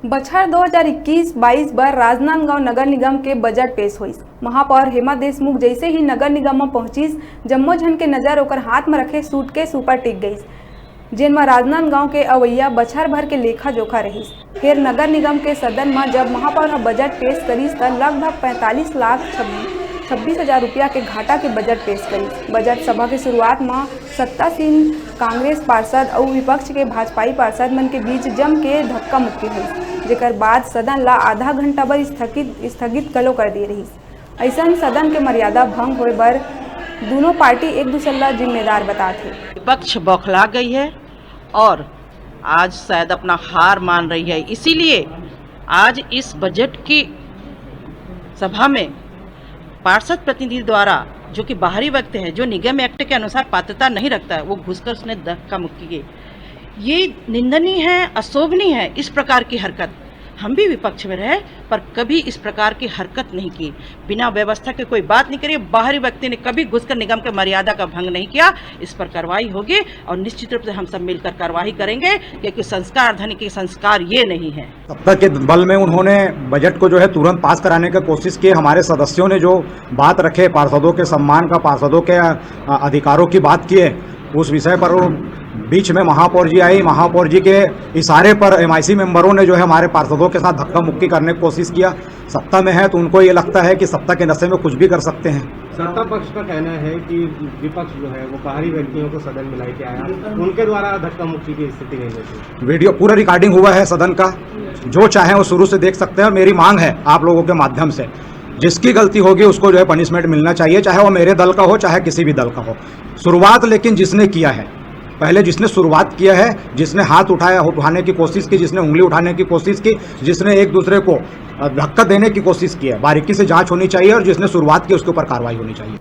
बछर 2021-22 बर राजनांदगांव नगर निगम के बजट पेश हुई। महापौर हेमा देशमुख जैसे ही नगर निगम में पहुंचीस, जम्मो झन के नजर ओकर हाथ में रखे सूटकेस ऊपर टिक गई, जिनमें राजनांदगांव के अवैया बछर भर के लेखा जोखा रहीस। फिर नगर निगम के सदन में जब महापौर बजट पेश करीस तो लगभग 45,26,000 रुपया के घाटा के बजट पेश करी। बजट सभा के शुरुआत में सत्तासीन कांग्रेस पार्षद और विपक्ष के भाजपाई पार्षद मन के बीच जम के धक्का मुक्की हुई, जेकर बाद सदन ला आधा घंटा बर स्थगित कलो कर दी रही। ऐसा सदन के मर्यादा भंग होए बर दोनों पार्टी एक दूसरे ला जिम्मेदार बताते। विपक्ष बौखला गई है और आज शायद अपना हार मान रही है, इसीलिए आज इस बजट की सभा में पार्षद प्रतिनिधि द्वारा, जो कि बाहरी व्यक्ति है, जो निगम एक्ट के अनुसार पात्रता नहीं रखता है, वो घुसकर उसने धक्का मुक्की की। ये निंदनीय है, अशोभनीय है। इस प्रकार की हरकत, हम भी विपक्ष में रहे पर कभी इस प्रकार की हरकत नहीं की, बिना व्यवस्था के कोई बात नहीं करी। बाहरी व्यक्ति ने कभी घुसकर निगम के मर्यादा का भंग नहीं किया। इस पर कार्रवाई होगी और निश्चित रूप से हम सब मिलकर कार्रवाई करेंगे, क्योंकि संस्कार धनी के संस्कार ये नहीं है। सत्ता के बल में उन्होंने बजट को जो है तुरंत पास कराने की कोशिश की। हमारे सदस्यों ने जो बात रखे, पार्षदों के सम्मान का, पार्षदों के अधिकारों की बात की है, उस विषय पर बीच में महापौर जी आई। महापौर जी के इशारे पर एमआईसी मेंबरों ने जो है हमारे पार्षदों के साथ धक्का मुक्की करने की कोशिश किया। सत्ता में है तो उनको ये लगता है कि सत्ता के नशे में कुछ भी कर सकते हैं। सत्ता पक्ष का कहना है कि विपक्ष जो है वो बाहरी व्यक्तियों को सदन में लाके आया, उनके द्वारा धक्का मुक्की की स्थिति नहीं होती। वीडियो पूरा रिकॉर्डिंग हुआ है सदन का, जो चाहे वो शुरू से देख सकते हैं। और मेरी मांग है आप लोगों के माध्यम से, जिसकी गलती होगी उसको जो है पनिशमेंट मिलना चाहिए, चाहे वो मेरे दल का हो चाहे किसी भी दल का हो। शुरुआत लेकिन जिसने किया है, पहले जिसने शुरुआत किया है, जिसने हाथ उठाने की कोशिश की, जिसने उंगली उठाने की कोशिश की, जिसने एक दूसरे को धक्का देने की कोशिश की है, बारीकी से जांच होनी चाहिए और जिसने शुरुआत की उसके ऊपर कार्रवाई होनी चाहिए।